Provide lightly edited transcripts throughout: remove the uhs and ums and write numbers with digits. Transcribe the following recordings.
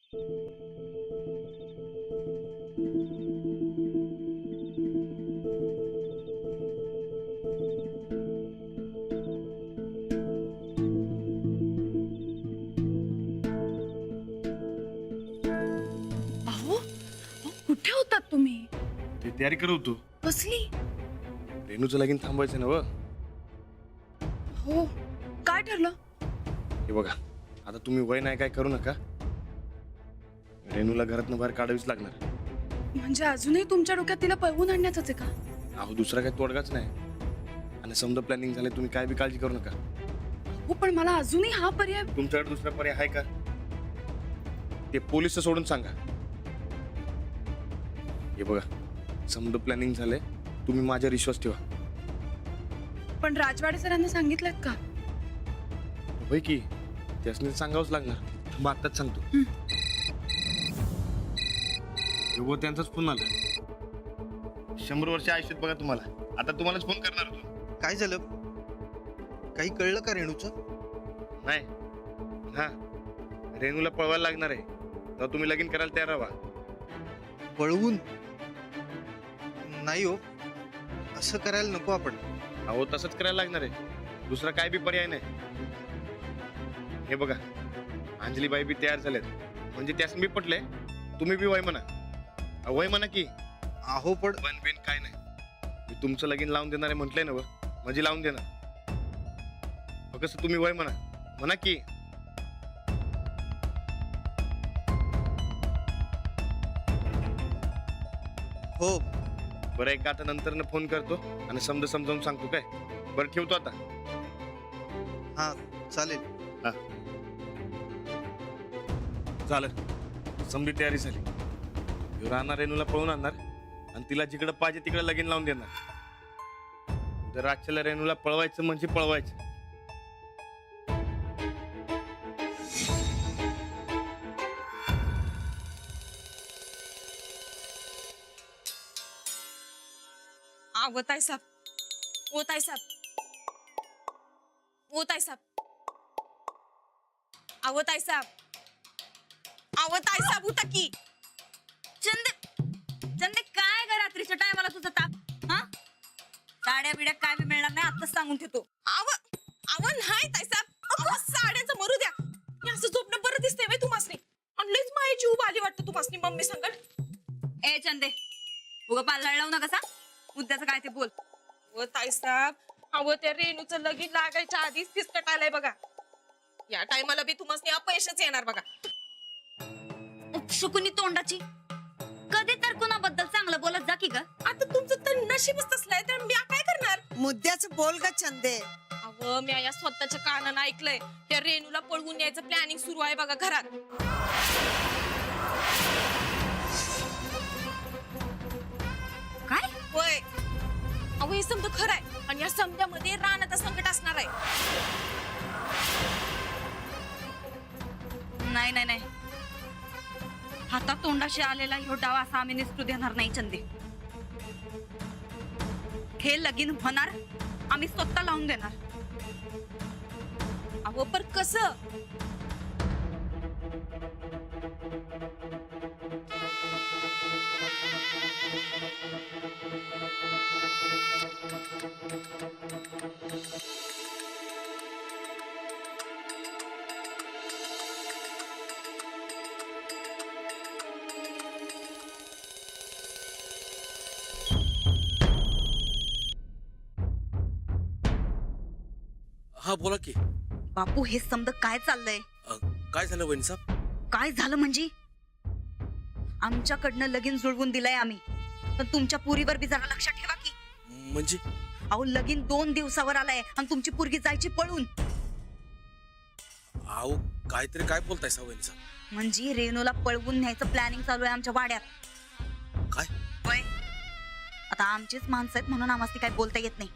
अहो अहो, कुठे होतात तुम्ही? ते तयारी करत होतो. कसली? रेणूचं लगीन थांबवायचं ना व. हो, काय ठरलं? हे बघा, आता तुम्ही वय नाही काय करू नका. रेणूला घरातनं बाहेर काढावीच लागणार. म्हणजे अजूनही तुमच्या डोक्यात तिला पळवून आणण्याचंच आहे का? अहो दुसरा काही तोडगाच नाही. आणि समजा प्लॅनिंग झाले, तुम्ही काय बी काळजी करू नका. हो, पण मला अजूनही हा पर्याय. तुमच्याकडे दुसरा पर्याय आहे का? ते पोलिस सोडून सांगा. हे बघा, समजा प्लॅनिंग झाले, तुम्ही माझ्यावर विश्वास ठेवा. पण राजवाडे सरांना सांगितलं का? होय की, त्यासनी सांगावंच लागणार. मग आत्ताच सांगतो. हो, त्यांचाच फोन आला. 100 वर्ष आयुष्यात बघा तुम्हाला. आता तुम्हालाच फोन करणार होतो. काय झालं? काही कळलं का रेणूचं? नाही. हा, रेणूला पळवायला लागणार आहे. तर तुम्ही लगीन करायला तयार राहा. पळवून? नाही हो, असं करायला नको आपण. अहो तसंच करायला लागणार आहे. दुसरा काय बी पर्याय नाही. हे बघा, अंजलीबाई बी तयार झालेत. म्हणजे त्यासनी बी पटलंय. तुम्ही बी वय म्हणा. वय म्हणा की. अहो पण पण बिन काय नाही. मी तुमचं लगीन लावून देणार आहे म्हटलंय ना व. म्हणजे लावून देणार. कसं तुम्ही वय म्हणा. म्हणा की. हो. बरं, एक आता नंतर फोन करतो आणि समजावून सांगतो काय. बरं ठेवतो आता. हा चालेल. हा चालेल. समधी तयारी झाली. ह्यो राहणार रेणूला पळून आणणार आणि तिला जिकडे पाहिजे तिकडे लगीन लावून देणार. जर रातच्याला रेणूला पळवायचं म्हणजे पळवायचं. वो ताई साहब, वो ताई साहब, वो ताई साहब, आवो ताई साहब, आवो ताई साहब, उठा की. चंदे चंदे, काय ग रात्रीच्या टायमाला तुझा ताप? हा, साड्या बिड्या काय बी मिळणार नाही, आताच सांगून ठेवतो. आव आव नाही ताई साहब, अगं साड्याचं मरू द्या. हे असं झोपणं बरं दिसतंय बाई तुम्हासनी. आणि लईच मायाची उभ आली वाटतं तुम्हासनी मम्मी संगत. ए चंदे, उगा पालळ लावू नका सा. मुद्द्याचं काय ते बोल. व ताई साहेब, अहो त्या रेणूचं लगीन लागायच्या आधीच फिसकट आलंय बघा. या टायमाला बी तुम्हाला अपयशच येणार बघा. शुकुनी तोंडाची, कधी तर कुणाबद्दल चांगलं बोलत जा की ग. आता तुमचं तर नशीबच तसलंय, तर मी काय करणार? मुद्द्याचं बोल ग चंदे. अहो मी या स्वतःच्या कानानं ऐकलंय, त्या रेणूला पळवून न्यायचं प्लॅनिंग सुरू आहे बघा घरात. काय? होय. अहो हे समजा खरं आहे आणि या समजामध्ये रानाचं संकट असणार आहे. नाही नाही नाही, हातात तोंडाशी आलेला ह्यो डाव असा आम्ही निसटू देणार नाही चंदे. हे लगीन होणार, आम्ही स्वतः लावून देणार. अहो पर कसं? हा बोला की. बापू हे समज काय चाललंय? काय झालं वहिनी साहेब? काय झालं म्हणजे आमच्याकडनं लगीन जुळवून दिलंय आम्ही, पण तुमच्या पुरीवर बी जरा लक्ष ठेवा की. म्हणजे? अहो लगीन 2 दिवसावर आलाय आणि तुमची पुरगी जायची पळून. अहो काहीतरी काय बोलताय सा वहिनी साहेब? म्हणजे रेणूला पळवून न्यायचं प्लॅनिंग चालू आहे आमच्या वाड्यात. काय? होय. आता आमचीच माणसं आहेत म्हणून आम्हाला काय बोलता येत नाही,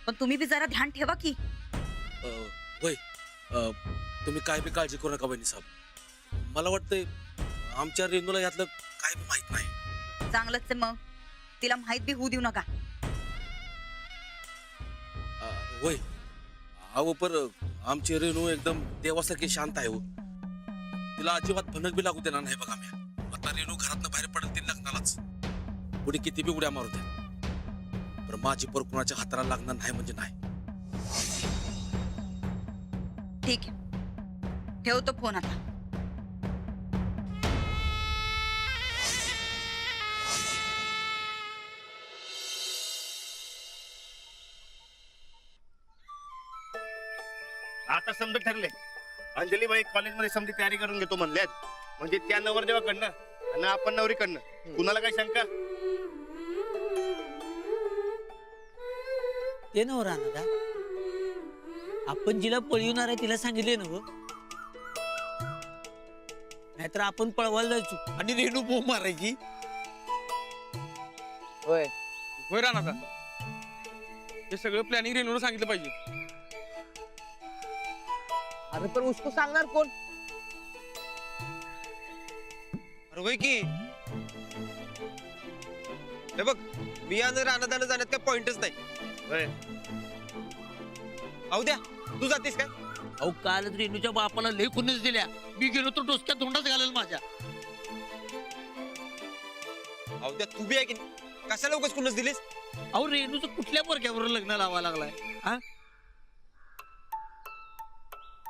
पण तुम्ही बी जरा ध्यान ठेवा की. होय, तुम्ही काय बी काळजी करू नका वहिनी साहेब. मला वाटतंय आमच्या रेणूला यातलं काय बी माहित नाही. चांगलंच आहे मग, तिला माहित बी होऊ देऊ नका. होय. अहो पर आमची रेणू एकदम देवासारखी शांत आहे हो. तिला अजिबात भनक बी लागू देणार नाही बघा मी. आता रेणू घरातनं बाहेर पडेल ती लग्नालाच. कुणी किती बी उड्या मारू द्या, पण माझी पोर कुणाच्या हाताला लागणार नाही म्हणजे नाही. ठीक आहे, ठेवतो फोन आता. आता समजा ठरले, अंजलीबाई कॉलेजमध्ये समजी तयारी करून घेतो म्हणल्यात. म्हणजे त्या नवरदेवाकडनं आणि आपण नवरीकडनं कुणाला काय शंका? ते नव राहणार आपण जिला पळवणार आहे तिला सांगितले ना, नाहीतर आपण पळवायला जायचो आणि रेणू बोंब मारायची. होय होय राणा, हे सगळं प्लॅनिंग रेणूला सांगितलं पाहिजे. अरे पण उसको सांगणार कोण? अरे होय की, हे बघ मी आणि रानादाना जाण्यात काय पॉइंटच नाही. होय. अहो द्या, तू जातेस काय? अहो काल रेणूच्या बापाला लय खुन्नस दिल्या, मी गेलो तर डोसक्यात धोंडाच घालेल माझ्या. अहो द्या, तू बी आहे की नाही? कशाला उगाच कुणच दिलीस? अहो रेणूचं कुठल्या पोरक्यावर लग्न लावायला लागलाय? हा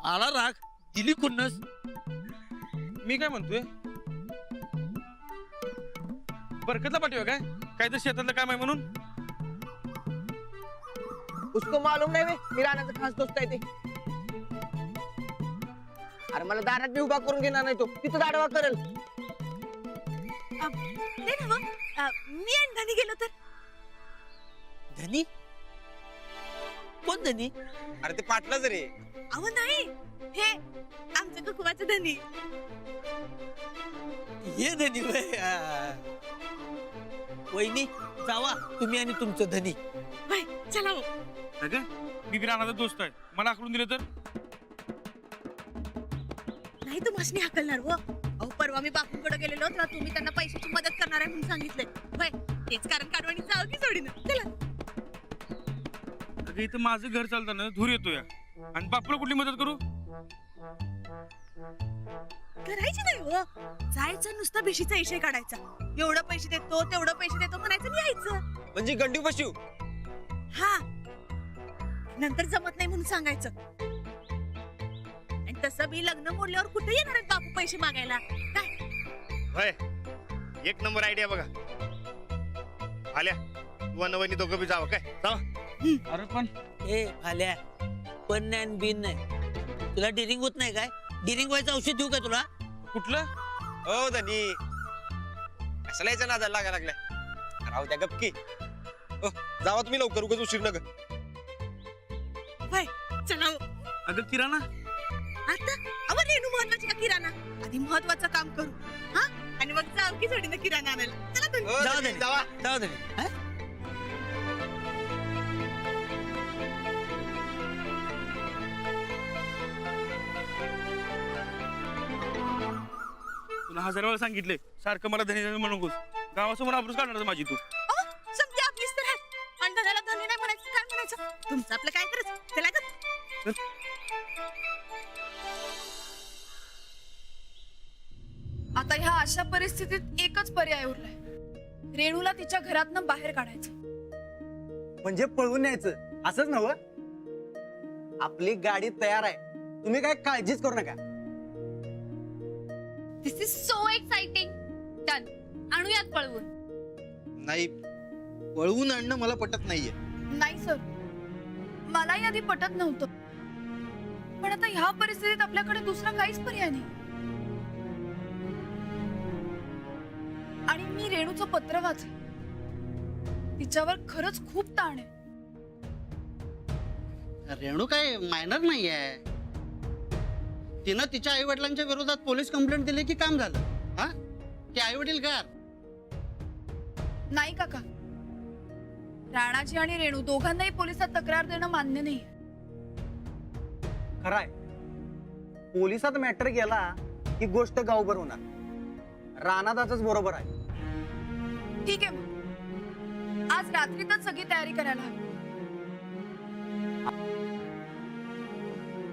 आला राग, दिली खुन्नस. मी काय म्हणतोय, बरकतला पाठवूया काय? काय तर शेतातलं काम आहे म्हणून. उसको मालूम नाही बे, मी राणाचा खास दोस्त आहे ते. अरे मला दारात बी उभा करून घेणार नाही तो, तिथं दाडवा करेल. ते ना मग, मी आणि धनी गेलो तर. धनी? कोण धनी? अरे ते पाटलाच रे. अहो नाही, हे आमचं कुकुमाचं धनी. हे धनी होय. वहिनी जावा तुम्ही आणि तुमचं धनी. होय, चला हो. अगं मी बी राणाचा दोस्त आहे, मला आकडून दिलं तर. नाही तू मशनी हाकलणार हो. अहो परवा मी बापूंकडे गेलेलो तर तुम्ही त्यांना पैशाची मदत करणार आहे म्हणून सांगितलंय. होय, तेच कारण काढवानी जाऊ की जोडीनं. चला. अगं इथं माझं घर चालताना धूर येतोय आणि बापूला कुठली मदत करू? करायची नाही हो. जायचं नुसतं भिशीचा इशे काढायचा. एवढं पैसे देतो तेवढं पैसे देतो म्हणायचं आणि यायचं. म्हणजे गंडी बसू. हा, नंतर जमत नाही म्हणून सांगायचं. आणि तसं बी लग्न मोडल्यावर कुठे येणार आहेत बापू पैसे मागायला? काय होय, एक नंबर आयडिया बघा. आल्या तू आणि वहिनी दोघं बी जावं काय? जावा. अरे पण ए भाल्या, पण नाही आणि बिन नाही. तुला डिरिंग होत नाही काय? डिरिंग व्हायचं औषध देऊ का तुला? कुठलं? हो धनी, कशाला याच्या नादाला लागायला लागलाय? राहू द्या गपकी. ओ, जावा तुम्ही लवकर, उगाच उशीर नका. होय, चला हो. अगं किराणा, आता अहो रेणू महत्वाची का किराणा? आधी महत्वाचं काम करू, हा, आणि मग जाऊ की जोडीनं किराणा आणायला. चला तुम्ही. हो, जाऊ धनी, दे. जावा. जाऊ दे. हा? तुला 1000 वेळा सांगितले सारखं मला धनी धनी म्हणू नकोस. गावासमोर आबरूच काढणार माझी तू. अहो, समजा आपलीच तर आहे. आणि धनाला धनी नाही म्हणायचं, काय म्हणायचं? तुमचं आपलं काय करायचं? चला गं. आता ह्या अशा परिस्थितीत एकच पर्याय उरलाय, रेणूला तिच्या घरातनं बाहेर काढायचं. म्हणजे पळवून न्यायचं असंच नव्ह? आपली गाडी तयार आहे, तुम्ही काय काळजीच करू नका. दिस इज सो एक्साइटिंग. डन, आणूयात पळवून. नाही, पळवून आणणं मला पटत नाहीये. नाही सर, मलाही आधी पटत नव्हतं, पण आता ह्या परिस्थितीत आपल्याकडे दुसरा काहीच पर्याय नाही. आणि मी रेणूचं पत्र वाचलं, तिच्यावर खरंच खूप ताण आहे. रेणू काय मायनर नाही आहे. तिनं तिच्या आई वडिलांच्या विरोधात पोलीस कंप्लेंट दिली की काम झालं. हा, ते आई वडील गार. नाही काका, राणाजी आणि रेणू दोघांनाही पोलिसात तक्रार देणं मान्य नाही. खराय, पोलिसात मॅटर गेला की गोष्ट गावभर होणार. रानादाच बरोबर आहे. ठीक आहे, मग आज रात्रीतच सगळी तयारी करायला हवी.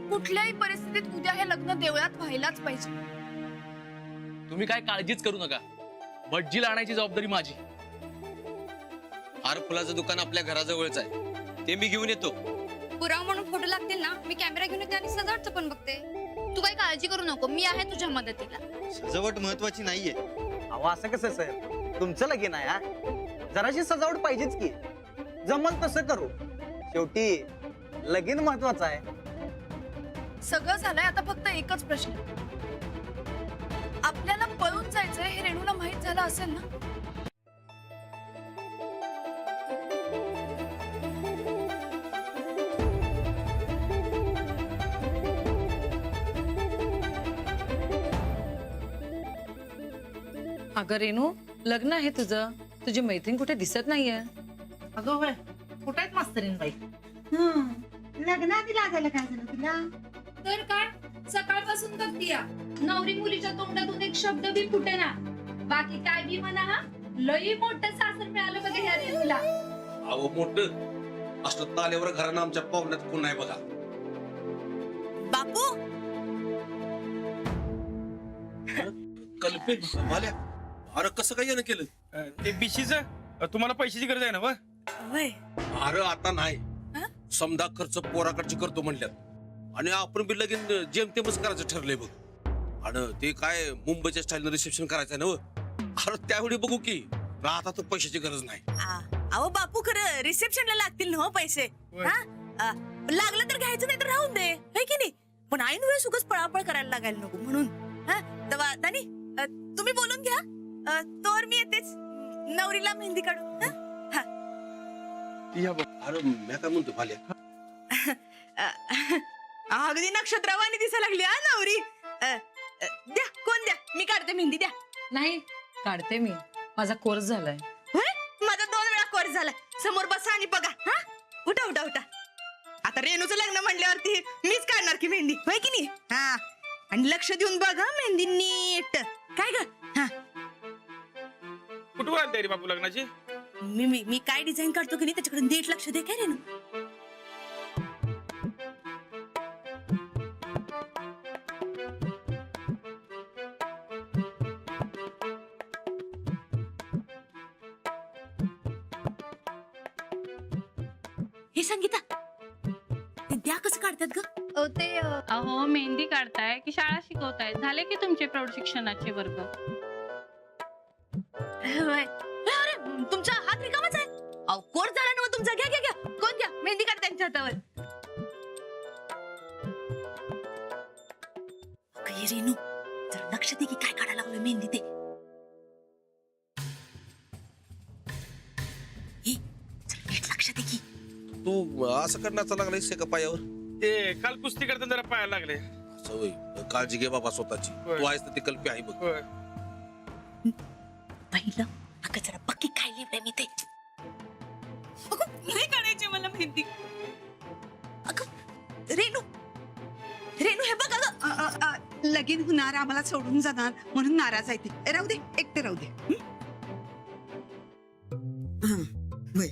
कुठल्याही परिस्थितीत उद्या हे लग्न देवळात व्हायलाच पाहिजे. तुम्ही काय काळजीच करू नका. भटजीला आणायची जबाबदारी माझी. हार फुलाचं दुकान आपल्या घराजवळच आहे, ते मी घेऊन येतो. पुरावा म्हणून फोटो लागतील ना, मी कॅमेरा घेऊन येते आणि सजावटचं पण बघते. तू काही काळजी करू नको, मी आहे तुझ्या मदतीला. सजावट महत्वाची नाहीये. अहो असं कसं सर, तुमचं लगीन आहे हा, जराशी सजावट पाहिजेच की. जमल तसं करू, शेवटी लगीन महत्वाचं आहे. सगळं झालंय, आता फक्त एकच प्रश्न. आपल्याला पळून जायचंय हे रेणूला माहित झालं असेल ना? अगं रेणू, लग्न आहे तुझं, तुझी मैत्रीण कुठे दिसत नाहीये. अगं होय, कुठे आहेत मास्तरीन बाई? लग्नाआधी लागायला काय झालं तुला? तर काय, सकाळपासून बघतीया नवरी मुलीच्या तोंडातून एक शब्द बी फुटेना. बाकी काय बी म्हणा, हा लई मोठं सासर मिळालं बघा ह्या रेणूला. अहो मोठं असलं ताल्यावर घरानं आमच्या पाहुण्यात कोण नाही बघा. बापू कल्पे भाल्या, अरे कसं काय यानं केलं? ते बीसीचं तुम्हाला पैशाची गरज आहे ना व? होय. अरे आता नाही, समजा खर्च पोराकडची करतो म्हणल्यात, आणि आपण बी लगीन जेमतेमच करायचं ठरलंय बघ. आणि ते काय मुंबईच्या स्टाईलनं रिसेप्शन करायचं आहे ना व? अरे त्यावेळी बघू की, आता तर पैशाची गरज नाही. अहो बापू, खरं रिसेप्शनला लागतील ना हो पैसे. हा लागलं तर घ्यायचं, नाही तर राहून दे, है की नाही? पण ऐन वेळेस उगाच पळापळ करायला लागायला नको म्हणून. हा तेव्हा दानी तुम्ही बोलून घ्या, तोवर मी येतेच नवरीला मेहंदी काढू. अरे मी काय म्हणतो भाल्या, अगदी नक्षत्रवाणी दिसा लागली हा नवरी. द्या, कोण द्या, मी काढते मेहंदी, द्या. नाही, काढते मी, माझा कोर्स झालाय. होय, माझा 2 वेळा कोर्स झाला. समोर बसा आणि बघा. हा उठा उठा उठा. आता रेणूचं लग्न म्हणल्यावरती मीच काढणार की मेहंदी, होय की नाही? हा, आणि लक्ष देऊन बघा मेहंदी नीट. काय ग? हा, कुठं आली तयारी बापू लग्नाची? मी काय डिझाईन काढतो की नाही त्याच्याकडे नीट लक्ष दे. काय रेणू? हे संगीता, ते द्या कसं काढतात ग? अहो मेहंदी काढताय की शाळा शिकवताय? झाले की तुमचे प्रौढ शिक्षणाचे वर्ग? होय. अरे तुमचा हात रिकामाच आहे. अहो कोर्स झाला ना तुमचा. घ्या घ्या घ्या, कोण घ्या मेहंदी काढ त्यांच्या हातावर. अगं रेणू, जरा लक्ष दे की काय काढायला लागलं मेहंदी ते. हे, जरा नीट लक्ष दे की. तू असं करण्याचा लागलायस का पायावर? ते काल कुस्ती करताना जरा पायाला लागले. असं होय, काळजी घे बाबा स्वतःची. होय. तू आहेस तर ती कल्पी आहे बघ. होय. पहिलं अगं जरा बघ की काय लिहिलंय मी ते. अगं नाही काढायची मला मेहंदी. अगं रेणू, रेणू हे बघ अगं. लगीन होणार, आम्हाला सोडून जाणार म्हणून नाराज आहे ती. राहू दे, एकटे राहू दे. होय.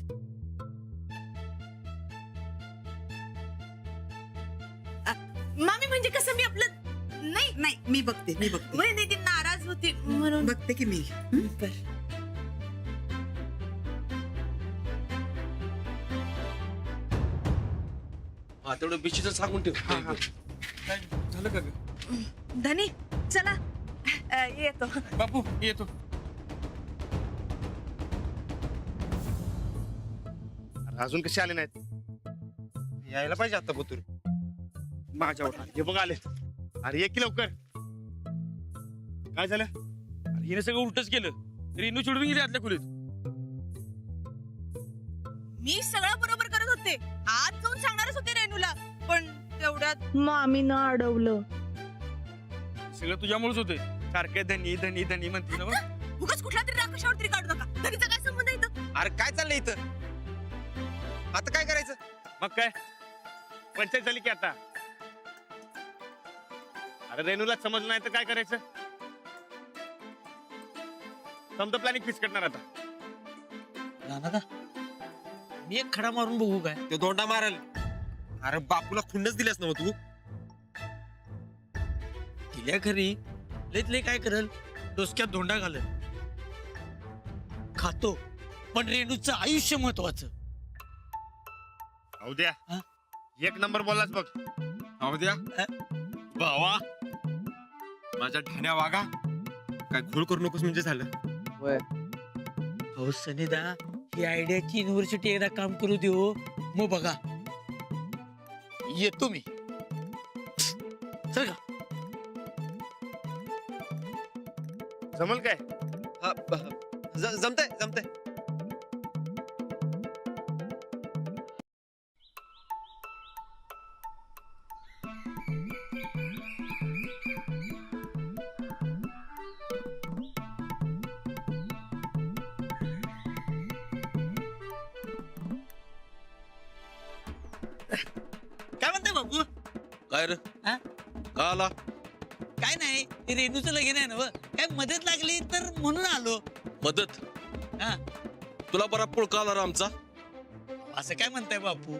मामी म्हणजे कसं मी आपलं नाही नाही, मी बघते. वय नाही, ती नाराज होती म्हणून. बघते की मी. हा तेवढं बिशीचं सांगून ठेव. काय झालं का ग? धनी चला, येतो. बापू येतो. अजून कसे आले नाहीत? यायला पाहिजे आता बुतूर. माझ्यावर हे बघ आले. अरे ये की लवकर. काय झालं? अरे हिने सगळं उलटच केलं. रेणू चिडून गेली आतल्या खोलीत. मी सगळं बरोबर करत होते, आज जाऊन सांगणारच होते रेणूला, पण तेवढ्यात मामीनं अडवलं. सगळं तुझ्यामुळेच होते. सारखे धनी धनी धनी म्हणते ना मग. उगाच कुठला तरी राग कशावर तरी काढू नका. धनीचा काय संबंध आहे इथं? अरे काय चाललंय इथं? आता काय करायचं? मग काय पंचायत झाली की आता. अरे रेणूला समजलं नाही तर काय करायचं? समजा प्लॅनिंग फिक्स करणार आता. राणा, मी एक खडा मारून बघू काय? तो दोंडा मारल. अरे बापूला खुन्नच दिल्यास ना तू. तिल्या घरी लयत लय काय करल? डोसक्यात धोंडा घालत खातो, पण रेणूचं आयुष्य महत्वाचं. अहो द्या हा? एक नंबर बोललाच बघ. अहो द्या भावा, माझ्या ठाण्या वागा, काय घोळ करू नकोस म्हणजे झालं. हो सनिदा, ही आयडियाची युनिव्हर्सिटी एकदा काम करू दे हो, मग बघा येतो मी. चल का जमल काय? हा, जमतंय जमतंय. काय म्हणताय बाबू? काय रे हा? का आला? काय नाही, ते रेणूचं लगीन आहे ना व. काय मदत लागली तर म्हणून आलो. मदत? हा. तुला बरा पुळका आला रे आमचा. असं काय म्हणताय बापू?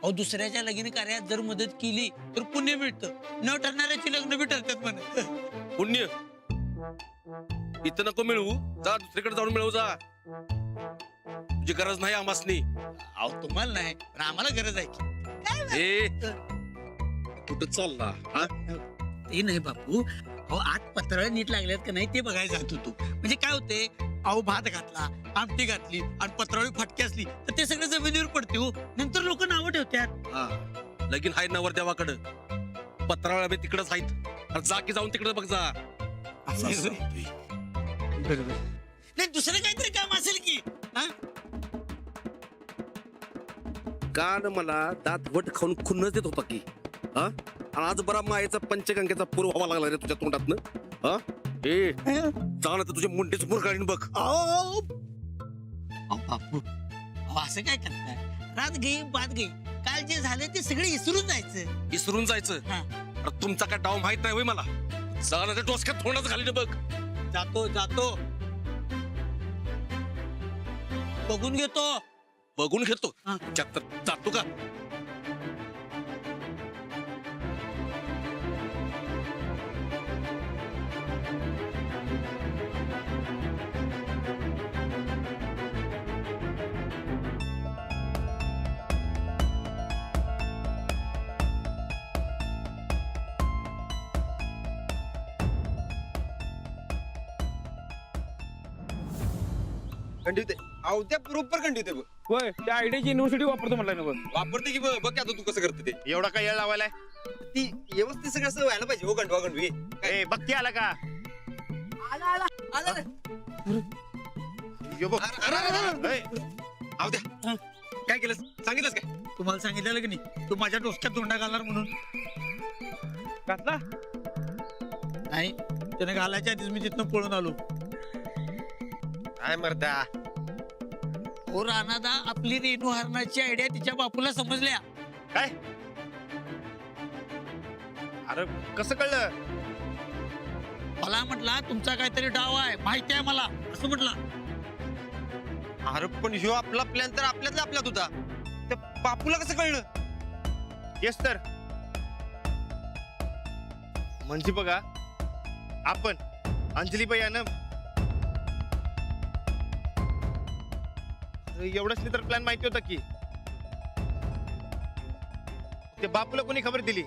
अहो, दुसऱ्याच्या लगीन कार्यात जर मदत केली तर पुण्य मिळतं. न ठरणाऱ्याची लग्न बी ठरतात म्हणे. पुण्य इथं नको मिळवू, जा दुसरीकडे जाऊन मिळवू जा. तुझी गरज नाही आमासनी. अहो, तुम्हाला नाही, पण आम्हाला गरज आहे की. ए कुठं चालला हा? ते नाही बापू, अहो आत पत्राला नीट लागल्यात का नाही ते बघायला जात होतो. म्हणजे काय होते, अहो भात घातला, आमटी घातली आणि पत्रावळी फटकी असली तर ते सगळं जमिनीवर पडते हो. नंतर लोक नावं ठेवतात. हा, लगीन हाय नवर देवाकडं, पत्रावळ्या बी तिकडच आहेत. जा की जाऊन तिकडे बघ जा. असं आहे होय? बरोबर. नाही, दुसरं काहीतरी काम असेल की. हा? कान मला दात वट खाऊन खुन्नच देत होता की. हा, आणि आज बरा मायेचा पंचगंगेचा पूर व्हावा लागला रे तुझ्या तोंडातनं. हा, ए चाल तर तुझ्या मुंडीच मुरगाळीन बघ. अहो बापू, अहो असं काय करताय? रात गई बात गई, काल जे झाले ते सगळे विसरून जायचं. विसरून जायचं? हा. अरे तुमचा काय डाव माहित नाही होय मला. चाल डोसक्यात तोंडाच घालीन बघ. जातो जातो, बघून घेतो. बघून घेतो. हा. जातो का? कंटिवते. अहो त्या बरोबर कंटिवते बघ. होय, त्या आयडियाची युनिव्हर्सिटी वापरतो म्हणला ना बघ. वापरते की बघ की आता तू कसं करते ते. एवढा काय येळ लावायलाय? ती व्यवस्थित सगळं असं व्हायला पाहिजे हो. गंडवा गंडवी ए बघती आला का? आला आला आला रे. यो बघ. ए, अहो द्या काय केलं सांगितलंस काय? तुम्हाला सांगितलं की नाही, तू माझ्या डोसक्यात धोंडा घालणार म्हणून. घातला? नाही, त्याने घालायच्या आधीच मी तिथनं पळून आलो. काय मर्दा. हो राणादा, आपली रेणू हरणाची आयडिया तिच्या बापूला समजल्या. काय? अरे कसं कळलं? मला म्हटला तुमचा काहीतरी डाव आहे, माहिती आहे मला, असं म्हटला. अरे पण ह्यो आपला प्लॅन तर आपल्यातला आपल्यात होता. त्या बापूला कसं कळलं? येस तर. म्हणजे बघा, आपण अंजलीबाई यानं एवढंच तर प्लॅन माहिती होता की. ते बापूला कोणी खबर दिली?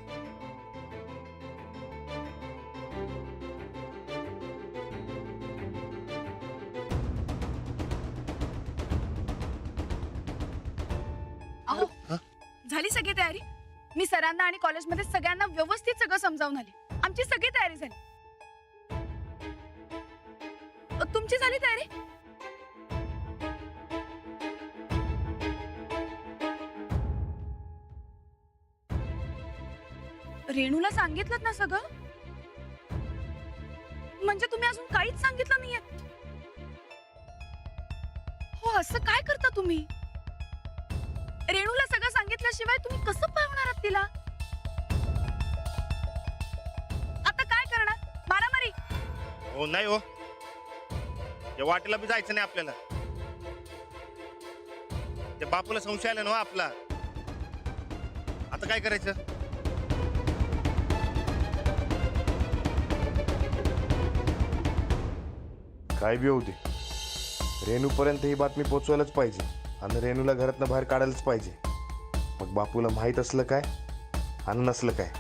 अहो, झाली सगळी तयारी? मी सरांना आणि कॉलेजमध्ये सगळ्यांना व्यवस्थित सगळं समजावून आली. आमची सगळी तयारी झाली. तुमची झाली तयारी? रेणूला सांगितलं ना सगळं? म्हणजे तुम्ही अजून काहीच सांगितलं नाहीये? हो, असं काय करता तुम्ही? रेणूला सगळं सांगितल्याशिवाय तुम्ही कसं पळवणार आहात तिला? आता काय करणार? मारामारी? हो नाही हो, या वाटेला बी जायचं नाही आपल्याला. त्या बापूला संशय आला ना आपला. आता काय करायचं? काय बी होऊ दे, रेणूपर्यंत ही बातमी पोचवायलाच पाहिजे आणि रेणूला घरातनं बाहेर काढायलाच पाहिजे. मग बापूला माहीत असलं काय आणि नसलं काय